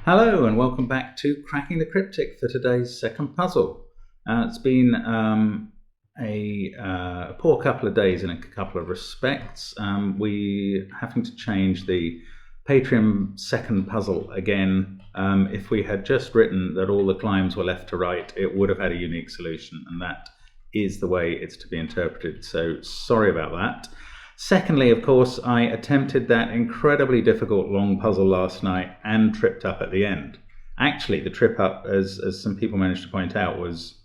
Hello and welcome back to Cracking the Cryptic for today's second puzzle. It's been a poor couple of days in a couple of respects. We having to change the Patreon second puzzle again. If we had just written that all the climbs were left to right, it would have had a unique solution, and that is the way it's to be interpreted. So sorry about that. Secondly, of course, I attempted that incredibly difficult long puzzle last night and tripped up at the end. Actually, the trip up, as some people managed to point out, was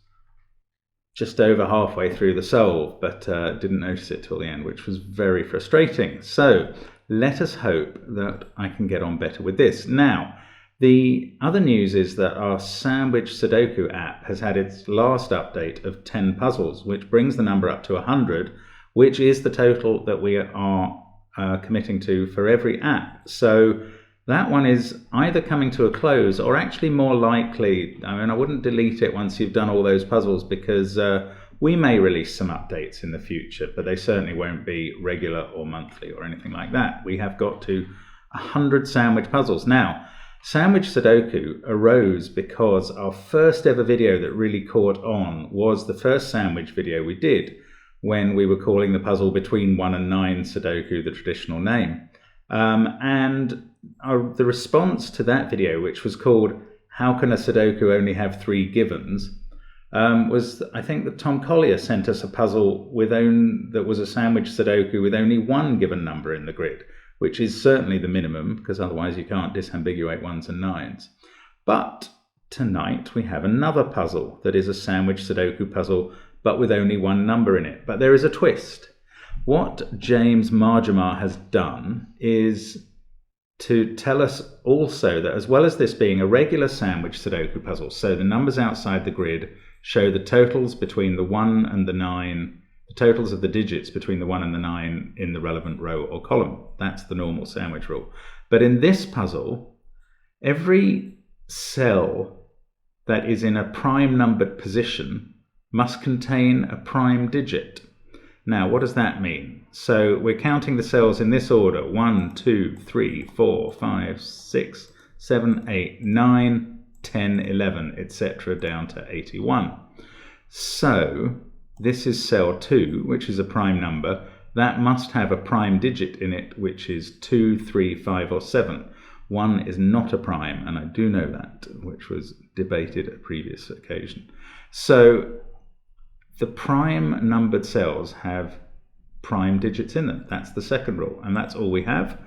just over halfway through the solve, but didn't notice it till the end, which was very frustrating. So let us hope that I can get on better with this. Now, the other news is that our Sandwich Sudoku app has had its last update of 10 puzzles, which brings the number up to 100, which is the total that we are committing to for every app. So that one is either coming to a close or actually more likely, I mean, I wouldn't delete it once you've done all those puzzles, because we may release some updates in the future, but they certainly won't be regular or monthly or anything like that. We have got to 100 sandwich puzzles. Now, Sandwich Sudoku arose because our first ever video that really caught on was the first sandwich video we did, when we were calling the puzzle between 1 and 9 Sudoku the traditional name. The response to that video, which was called How Can a Sudoku Only Have 3 Givens, was, I think, that Tom Collier sent us a puzzle that was a sandwich Sudoku with only one given number in the grid, which is certainly the minimum, because otherwise you can't disambiguate 1s and 9s. But tonight we have another puzzle that is a sandwich Sudoku puzzle, but with only one number in it. But there is a twist. What James Marjamar has done is to tell us also that, as well as this being a regular sandwich Sudoku puzzle, so the numbers outside the grid show the totals between the 1 and the 9, the totals of the digits between the 1 and the 9 in the relevant row or column. That's the normal sandwich rule. But in this puzzle, every cell that is in a prime numbered position must contain a prime digit. Now, what does that mean? So we're counting the cells in this order: 1, 2, 3, 4, 5, 6, 7, 8, 9, 10, 11, etc., down to 81. So this is cell 2, which is a prime number. That must have a prime digit in it, which is 2, 3, 5, or 7. 1 is not a prime, and I do know that, which was debated at a previous occasion. So the prime numbered cells have prime digits in them. That's the second rule, and that's all we have.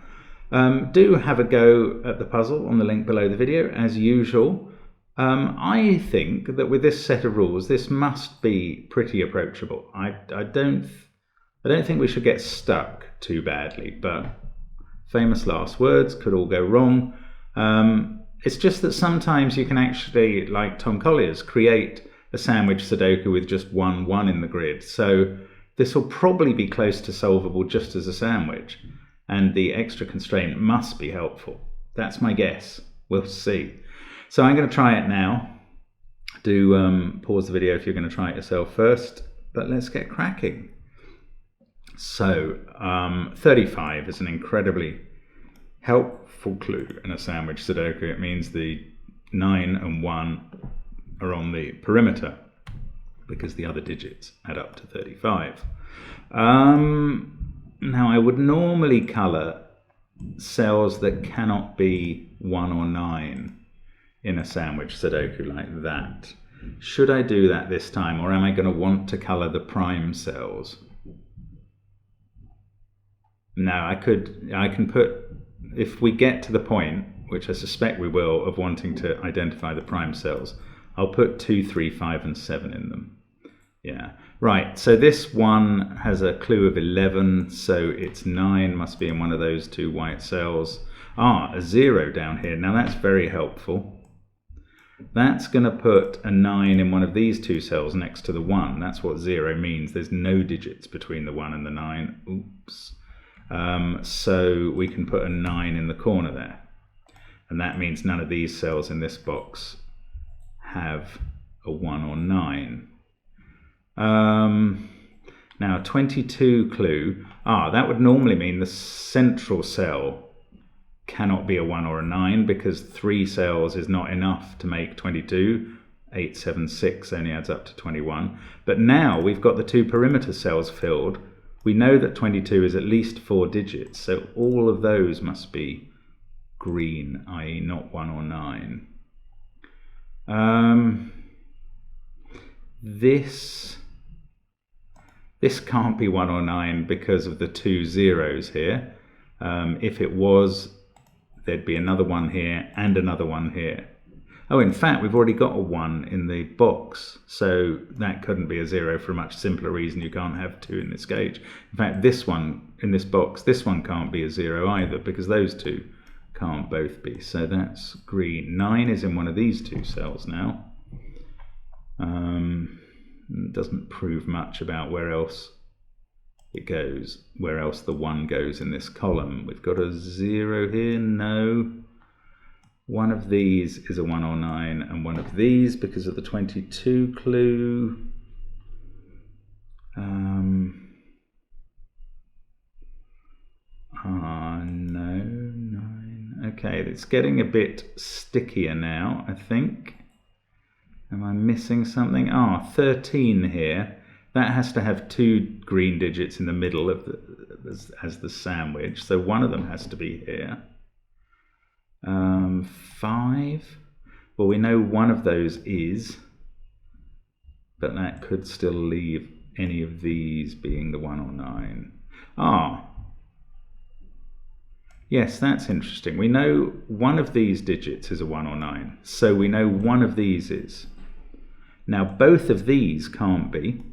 Do have a go at the puzzle on the link below the video, as usual. I think that with this set of rules, this must be pretty approachable. I don't think we should get stuck too badly, but famous last words, could all go wrong. It's just that sometimes you can actually, like Tom Collier's, create a sandwich Sudoku with just 1 1 in the grid. So this will probably be close to solvable just as a sandwich, and the extra constraint must be helpful. That's my guess. We'll see. So I'm going to try it now. Do pause the video if you're going to try it yourself first, but let's get cracking. So 35 is an incredibly helpful clue in a sandwich Sudoku. It means the 9 and 1 are on the perimeter, because the other digits add up to 35. Now, I would normally colour cells that cannot be 1 or 9 in a sandwich Sudoku like that. Should I do that this time, or am I going to want to colour the prime cells? Now, I can put, if we get to the point, which I suspect we will, of wanting to identify the prime cells, I'll put 2, 3, 5, and 7 in them. Yeah, right. So this one has a clue of 11, so its 9 must be in one of those 2 white cells. A 0 down here. Now that's very helpful. That's going to put a 9 in one of these 2 cells next to the 1. That's what 0 means. There's no digits between the 1 and the 9. Oops. So we can put a 9 in the corner there. And that means none of these cells in this box have a 1 or 9. Now 22 clue, that would normally mean the central cell cannot be a 1 or a 9 because 3 cells is not enough to make 22. 8, 7, 6 only adds up to 21. But now we've got the 2 perimeter cells filled. We know that 22 is at least 4 digits, so all of those must be green, i.e. not 1 or 9. This can't be 1 or 9 because of the 2 zeros here. If it was, there'd be another one here and another one here. Oh, in fact, we've already got a 1 in the box, so that couldn't be a 0 for a much simpler reason. You can't have 2 in this gauge. In fact, this one in this box, this one can't be a 0 either because those 2 can't both be. So that's green. 9 is in one of these 2 cells now. It doesn't prove much about where else it goes, where else the 1 goes in this column. We've got a 0 here, no. One of these is a 1 or 9, and one of these, because of the 22 clue, no, 9. Okay, it's getting a bit stickier now, I think. Am I missing something? 13 here. That has to have 2 green digits in the middle of as the sandwich, so one of them has to be here. 5. Well, we know one of those is, but that could still leave any of these being the 1 or 9. Yes, that's interesting. We know one of these digits is a 1 or 9, so we know one of these is. Now, both of these can't be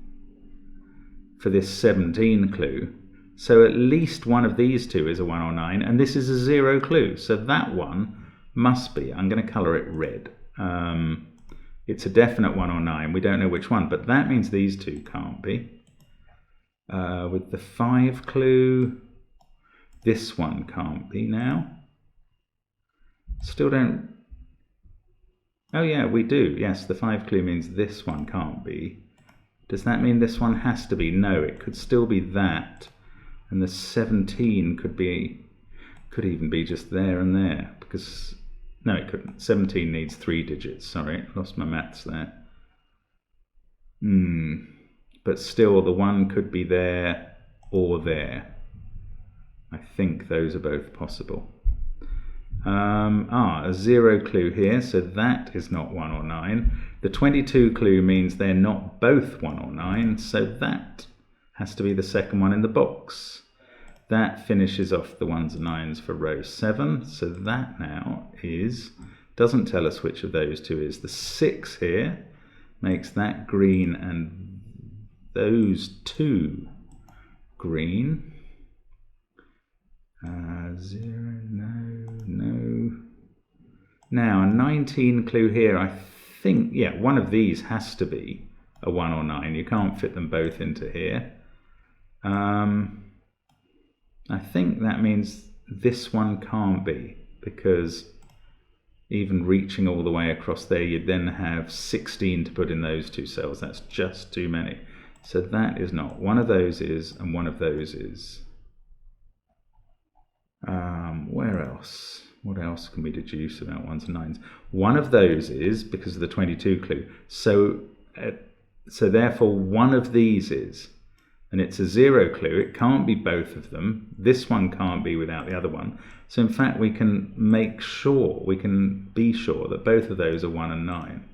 for this 17 clue, so at least one of these 2 is a 1 or 9, and this is a 0 clue, so that one must be. I'm going to colour it red. It's a definite 1 or 9. We don't know which one, but that means these 2 can't be. With the 5 clue, this one can't be now. Still don't... Oh yeah, we do. Yes, the 5 clue means this one can't be. Does that mean this one has to be? No, it could still be that. And the 17 could even be just there and there, because, no, it couldn't. 17 needs 3 digits, sorry, lost my maths there. But still, the 1 could be there or there. I think those are both possible. A 0 clue here, so that is not 1 or 9. The 22 clue means they're not both 1 or 9, so that has to be the second one in the box. That finishes off the 1s and 9s for row 7, so that now doesn't tell us which of those 2 is. The 6 here makes that green and those 2 green. 0, no. Now, a 19 clue here, I think, yeah, one of these has to be a 1 or 9. You can't fit them both into here. I think that means this one can't be, because even reaching all the way across there, you'd then have 16 to put in those 2 cells. That's just too many. So that is not. One of those is, and one of those is. Where else? What else can we deduce about 1s and 9s? One of those is, because of the 22 clue. So therefore one of these is, and it's a 0 clue. It can't be both of them. This one can't be without the other one. So in fact, we can be sure that both of those are 1 and 9.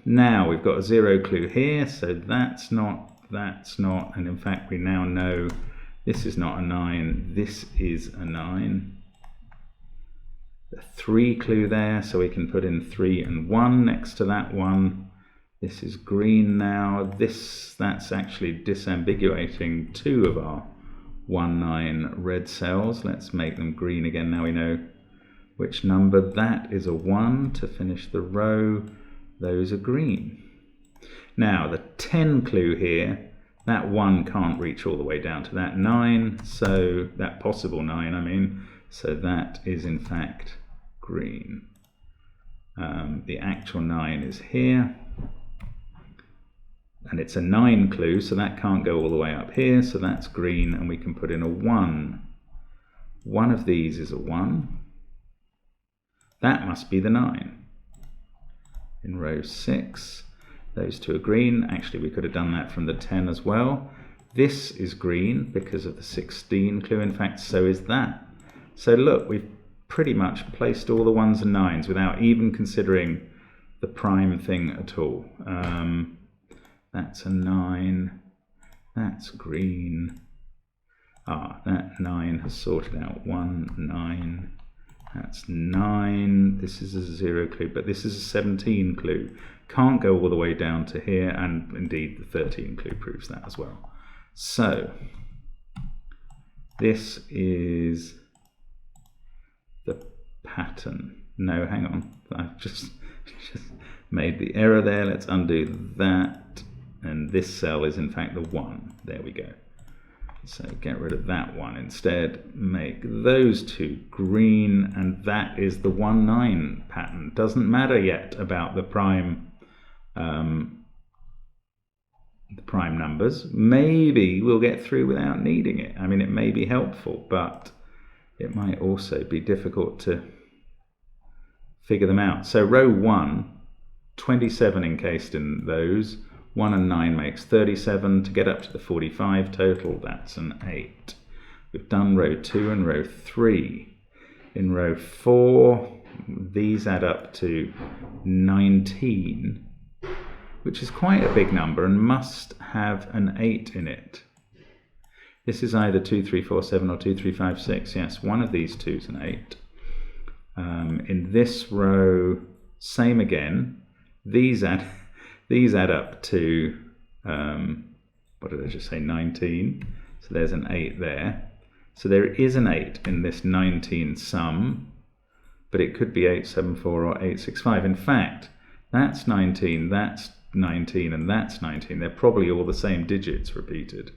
Now we've got a 0 clue here, so that's not, and in fact we now know this is not a 9, this is a 9. A 3 clue there, so we can put in 3 and 1 next to that one. This is green now. That's actually disambiguating 2 of our 1, 9 red cells. Let's make them green again. Now we know which number. That is a 1 to finish the row. Those are green. Now the 10 clue here, that 1 can't reach all the way down to that 9, so that possible 9, I mean, so that is in fact green. The actual 9 is here, and it's a 9 clue, so that can't go all the way up here, so that's green, and we can put in a 1 One of these is a 1. That must be the 9. In row 6, those two are green. Actually, we could have done that from the 10 as well. This is green because of the 16 clue. In fact, so is that. So look, we've pretty much placed all the 1s and 9s without even considering the prime thing at all. That's a 9. That's green. That 9 has sorted out 1, 9. That's 9. This is a 0 clue, but this is a 17 clue. Can't go all the way down to here, and indeed the 13 clue proves that as well. So this is the pattern. No, hang on. I've just made the error there. Let's undo that. And this cell is in fact the 1. There we go. So get rid of that one. Instead, make those two green, and that is the 1-9 pattern. Doesn't matter yet about the prime numbers. Maybe we'll get through without needing it. I mean, it may be helpful, but it might also be difficult to figure them out. So row 1, 27 encased in those. 1 and 9 makes 37. To get up to the 45 total, that's an 8. We've done row 2 and row 3. In row 4, these add up to 19, which is quite a big number and must have an 8 in it. This is either 2, 3, 4, 7 or 2, 3, 5, 6. Yes, one of these two is an 8. In this row, same again. These add up to, what did I just say, 19. So there's an 8 there. So there is an 8 in this 19 sum, but it could be 874 or 865. In fact, that's 19, that's 19, and that's 19. They're probably all the same digits repeated.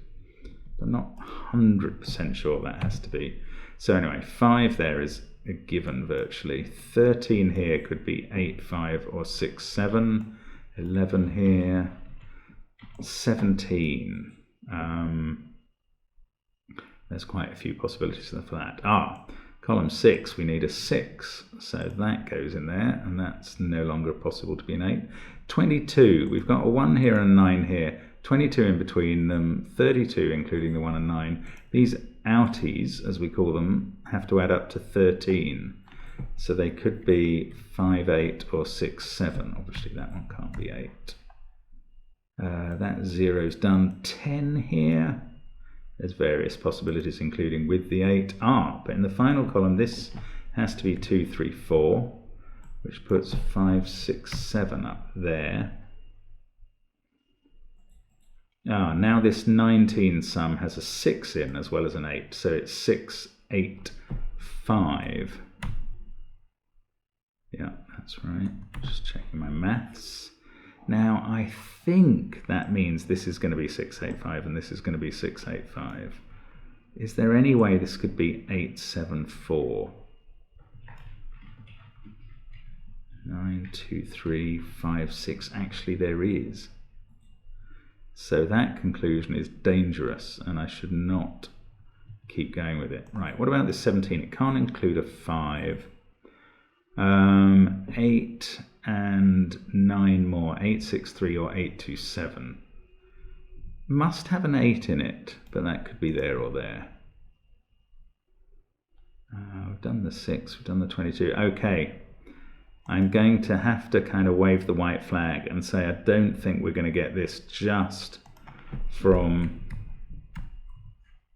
I'm not 100% sure that has to be. So anyway, 5 there is a given virtually. 13 here could be 8, 5 or 6, 7. 11 here, 17. There's quite a few possibilities for that. Column 6, we need a 6, so that goes in there, and that's no longer possible to be an 8. 22, we've got a 1 here and a 9 here, 22 in between them, 32 including the 1 and 9. These outies, as we call them, have to add up to 13. So they could be 5, 8 or 6, 7. Obviously that one can't be 8. That 0's done. 10 here. There's various possibilities including with the 8. But in the final column this has to be 2, 3, 4, which puts 5, 6, 7 up there. Now this 19 sum has a 6 in as well as an 8. So it's 6, 8, 5. Yeah, that's right. Just checking my maths. Now, I think that means this is going to be 685 and this is going to be 685. Is there any way this could be 874? 9, 2, 3, 5, 6. Actually, there is. So that conclusion is dangerous and I should not keep going with it. Right, what about this 17? It can't include a 5. 8 and 9 more, 863 or 827. Must have an 8 in it, but that could be there or there. We've done the 6, we've done the 22. Okay, I'm going to have to kind of wave the white flag and say I don't think we're going to get this just from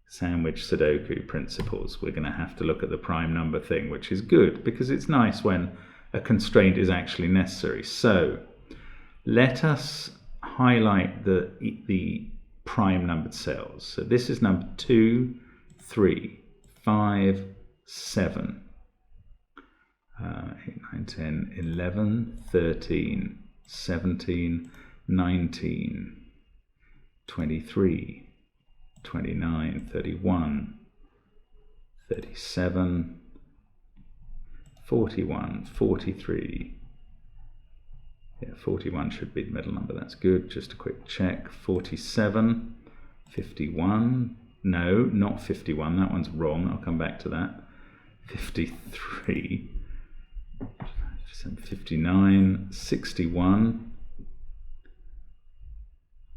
sandwich Sudoku principles. We're going to have to look at the prime number thing, which is good because it's nice when a constraint is actually necessary. So let us highlight the prime numbered cells. So this is number 2, 3, 5, 7, 8, 9, 10, 11, 13, 17, 19, 23, 29, 31, 37, 41, 43. Yeah, 41 should be the middle number, that's good. Just a quick check. 47, 51, No, not 51. That one's wrong. I'll come back to that. 53. 59. 61.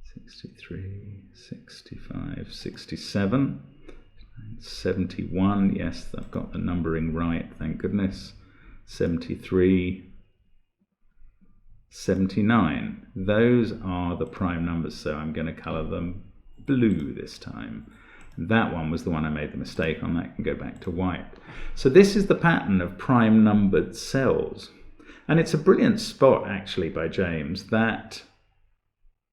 63. 65. 67. 71. Yes, I've got the numbering right. Thank goodness. 73. 79. Those are the prime numbers, so I'm going to colour them blue this time. That one was the one I made the mistake on. That can go back to white. So this is the pattern of prime numbered cells. And it's a brilliant spot, actually, by James, that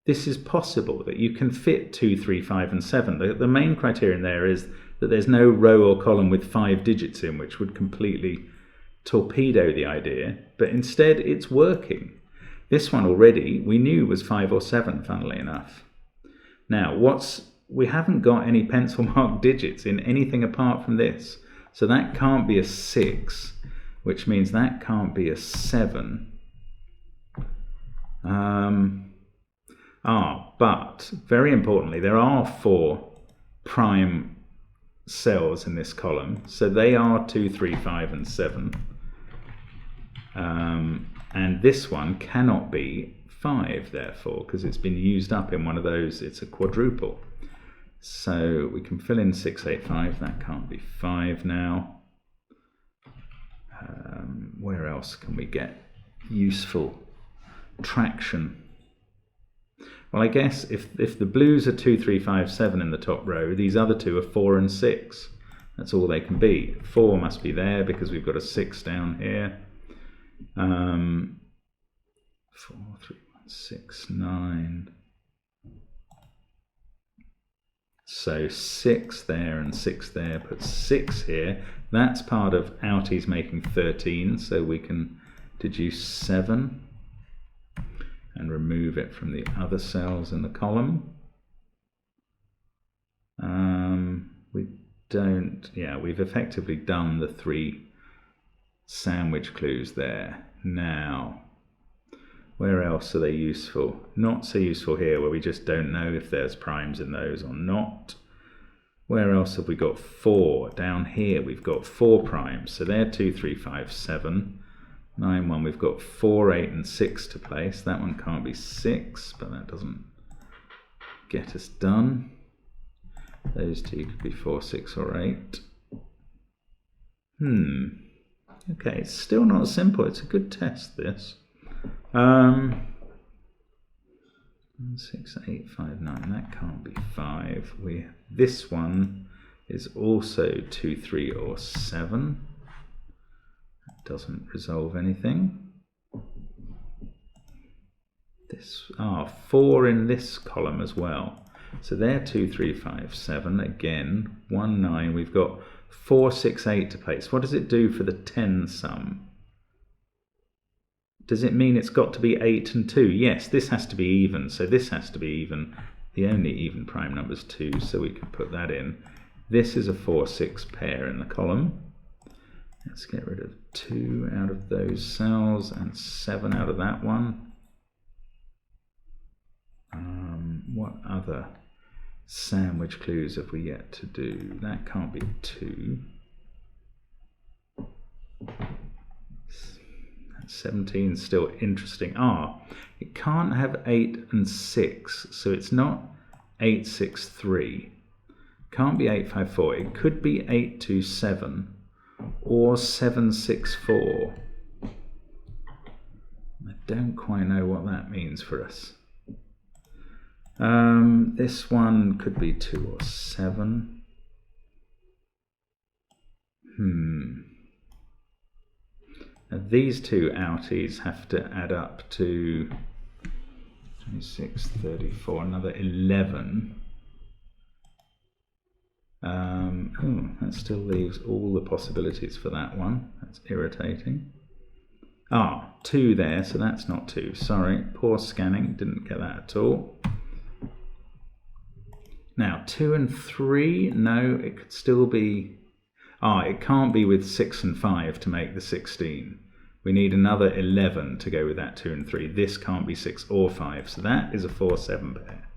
this is possible, that you can fit 2, 3, 5 and 7. The main criterion there is that there's no row or column with 5 digits in, which would completely torpedo the idea. But instead, it's working. This one already, we knew was 5 or 7, funnily enough. Now, we haven't got any pencil mark digits in anything apart from this. So that can't be a 6, which means that can't be a 7. But very importantly, there are 4 prime cells in this column. So they are 2, 3, 5 and 7. And this one cannot be 5, therefore, because it's been used up in one of those. It's a quadruple. So we can fill in 6, 8, 5. That can't be 5 now. Where else can we get useful traction? Well, I guess if the blues are 2, 3, 5, 7 in the top row, these other two are 4 and 6. That's all they can be. 4 must be there because we've got a 6 down here. 4, 3, 1, 6, 9. So 6 there and 6 there, put 6 here. That's part of outies making 13, so we can deduce 7 and remove it from the other cells in the column. We've effectively done the 3 sandwich clues there. Now, where else are they useful? Not so useful here, where we just don't know if there's primes in those or not. Where else have we got 4? Down here we've got 4 primes, so they're 2, 3, 5, 7. 9, 1, we've got 4, 8 and 6 to place. That one can't be 6, but that doesn't get us done. Those two could be 4, 6 or 8. Okay, it's still not simple. It's a good test, this. 6, 8, 5, 9. That can't be 5. This one is also 2, 3 or 7. That doesn't resolve anything. 4 in this column as well. So they're 2, 3, 5, 7. Again, 1, 9. We've got 4, 6, 8 to place. What does it do for the 10 sum? Does it mean it's got to be 8 and 2? Yes, this has to be even, so this has to be even. The only even prime number is 2, so we can put that in. This is a 4, 6 pair in the column. Let's get rid of 2 out of those cells and 7 out of that one. What other sandwich clues have we yet to do? That can't be 2. 17 is still interesting. It can't have 8 and 6, so it's not 8, 6, 3. Can't be 8, 5, 4. It could be 8, 2, 7 or 7, 6, 4. I don't quite know what that means for us. This one could be 2 or 7. Now these two outies have to add up to 26, 34, another 11. That still leaves all the possibilities for that one. That's irritating. 2 there, so that's not 2. Sorry, poor scanning, didn't get that at all. Now 2 and 3, no, it could still be... it can't be with 6 and 5 to make the 16. We need another 11 to go with that 2 and 3. This can't be 6 or 5, so that is a 4, 7 pair.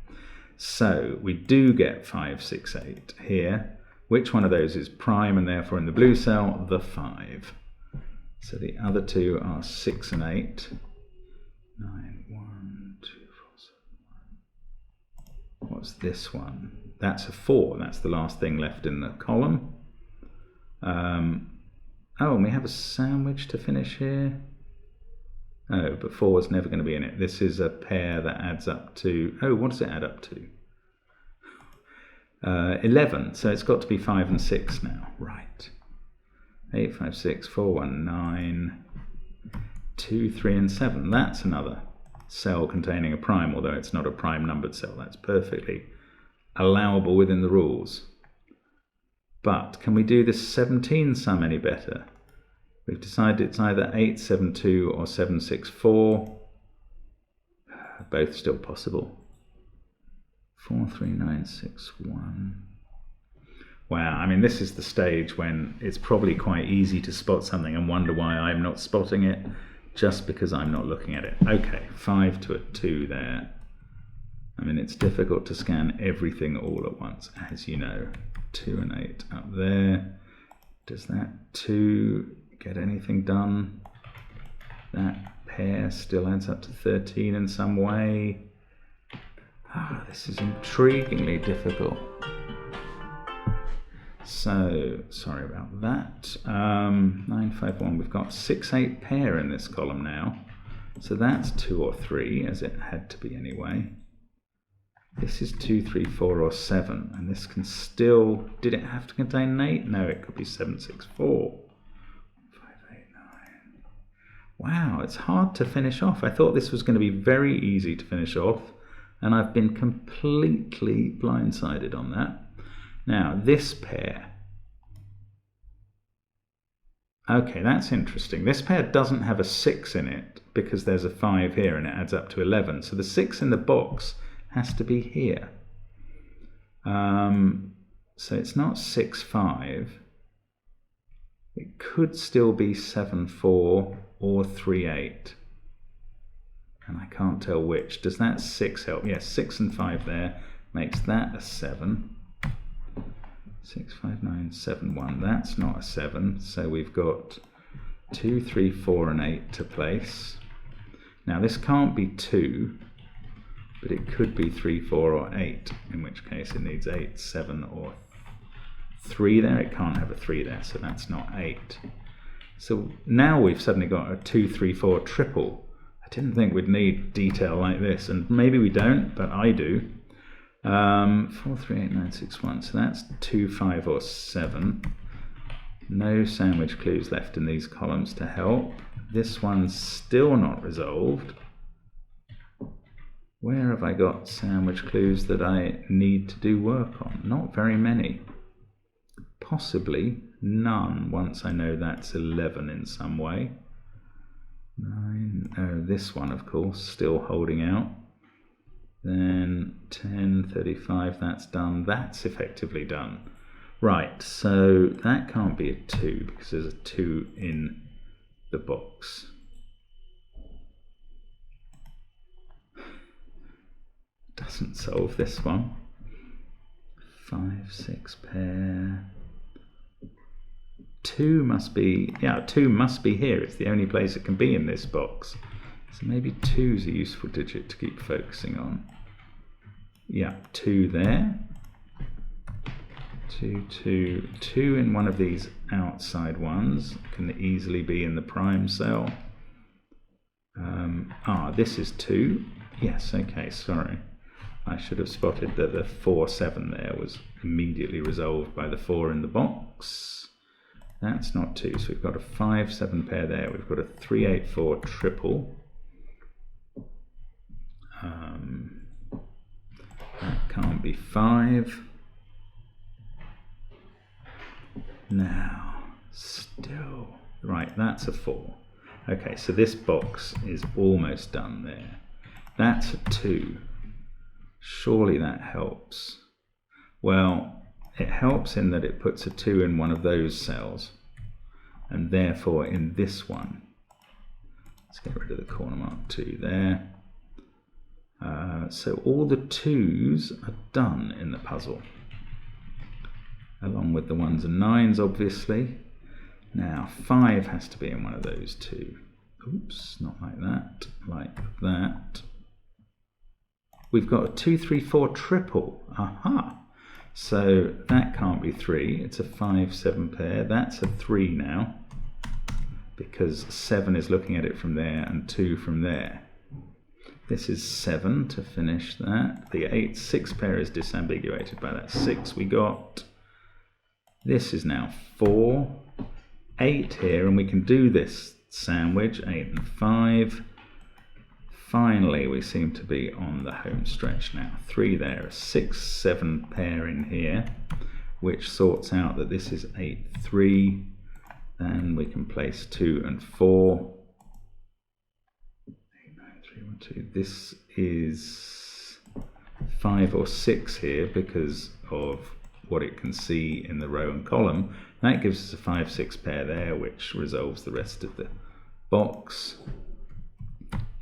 So we do get 5, 6, 8 here. Which one of those is prime and therefore in the blue cell? The 5. So the other two are 6 and 8. 9, 1, 2, 4, 7, 1. What's this one? That's a 4. That's the last thing left in the column. Oh, and we have a sandwich to finish here. Oh, but 4 is never going to be in it. This is a pair that adds up to... Oh, what does it add up to? 11. So it's got to be 5 and 6 now. Right. 8, 5, 6, 4, 1, 9, 2, 3, and 7. That's another cell containing a prime, although it's not a prime numbered cell. That's perfectly allowable within the rules. But can we do this 17 sum any better? We've decided it's either 8, 7, 2 or 7, 6, 4. Both still possible. 4, 3, 9, 6, 1. Wow, I mean, this is the stage when it's probably quite easy to spot something and wonder why I'm not spotting it, just because I'm not looking at it. Okay, 5 to a 2 there. I mean, it's difficult to scan everything all at once, as you know. 2 and 8 up there. Does that 2 get anything done? That pair still adds up to 13 in some way. Ah, this is intriguingly difficult. So, sorry about that. 9, 5, 1. We've got 6, 8 pair in this column now. So that's 2 or 3, as it had to be anyway. This is 2, 3, 4, or 7. And this can still... Did it have to contain an 8? No, it could be 7, 6, 4. 5, 8, 9. Wow, it's hard to finish off. I thought this was going to be very easy to finish off. And I've been completely blindsided on that. Now, this pair. Okay, that's interesting. This pair doesn't have a 6 in it because there's a 5 here and it adds up to 11. So the 6 in the box has to be here. So it's not 6, 5. It could still be 7, 4 or 3, 8. And I can't tell which. Does that 6 help? Yes, 6 and 5 there makes that a 7. 6, 5, 9, 7, 1. That's not a 7. So we've got 2, 3, 4, and 8 to place. Now this can't be 2, but it could be 3, 4, or 8, in which case it needs 8, 7, or 3 there. It can't have a 3 there, so that's not 8. So now we've suddenly got a 2, 3, 4 triple. I didn't think we'd need detail like this, and maybe we don't, but I do. 4, 3, 8, 9, 6, 1. So that's 2, 5, or 7. No sandwich clues left in these columns to help. This one's still not resolved. Where have I got sandwich clues that I need to do work on? Not very many. Possibly none, once I know that's 11 in some way. 9, oh, this one, of course, still holding out. Then 10, 35, that's done. That's effectively done. Right, so that can't be a 2 because there's a 2 in the box. Doesn't solve this one. 5, 6 pair. 2 must be, yeah, 2 must be here. It's the only place it can be in this box. So maybe 2's a useful digit to keep focusing on. Yeah, 2 there. 2, 2, 2 in one of these outside ones. Can easily be in the prime cell. This is 2. Yes, okay, sorry. I should have spotted that the 4, 7 there was immediately resolved by the 4 in the box. That's not 2, so we've got a 5, 7 pair there. We've got a 3, 8, 4 triple. That can't be 5. Now, still, right, that's a 4. Okay, so this box is almost done there. That's a 2. Surely that helps. Well, it helps in that it puts a 2 in one of those cells, and therefore in this one. Let's get rid of the corner mark 2 there. So all the 2s are done in the puzzle, along with the 1s and 9s, obviously. Now 5 has to be in one of those 2. Oops, not like that, like that. We've got a 2, 3, 4 triple. Aha! So that can't be 3. It's a 5, 7 pair. That's a 3 now, because 7 is looking at it from there and 2 from there. This is 7 to finish that. The 8, 6 pair is disambiguated by that 6 we got. This is now 4, 8 here, and we can do this sandwich, 8 and 5. Finally, we seem to be on the home stretch now. 3 there, a 6, 7 pair in here, which sorts out that this is 8, 3. Then we can place 2 and 4. 8, 9, 3, 1, 2. This is 5 or 6 here because of what it can see in the row and column. That gives us a 5, 6 pair there, which resolves the rest of the box.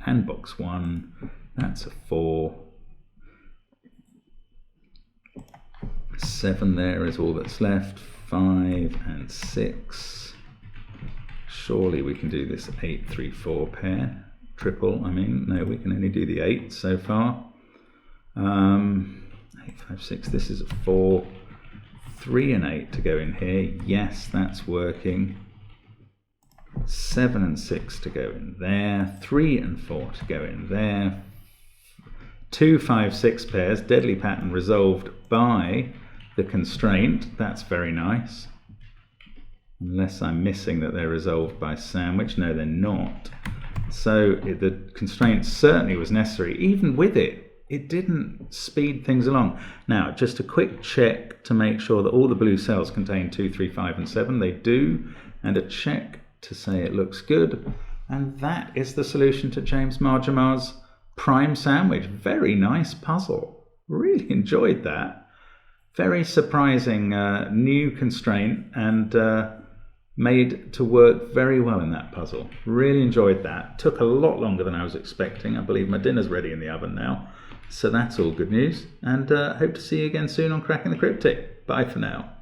And box 1, that's a 4. 7 there is all that's left. 5 and 6. Surely we can do this 8, 3, 4 pair. Triple, I mean. No, we can only do the 8 so far. 8, 5, 6. This is a 4. 3 and 8 to go in here. Yes, that's working. 7 and 6 to go in there. 3 and 4 to go in there. 2, 5, 6 pairs. Deadly pattern resolved by the constraint. That's very nice. Unless I'm missing that they're resolved by sandwich. No, they're not. So the constraint certainly was necessary. Even with it, it didn't speed things along. Now, just a quick check to make sure that all the blue cells contain 2, 3, 5 and 7. They do. And a check to say it looks good. And that is the solution to James Marjamar's prime sandwich. Very nice puzzle. Really enjoyed that. Very surprising new constraint, and made to work very well in that puzzle. Really enjoyed that. Took a lot longer than I was expecting. I believe my dinner's ready in the oven now. So that's all good news, and hope to see you again soon on Cracking the Cryptic. Bye for now.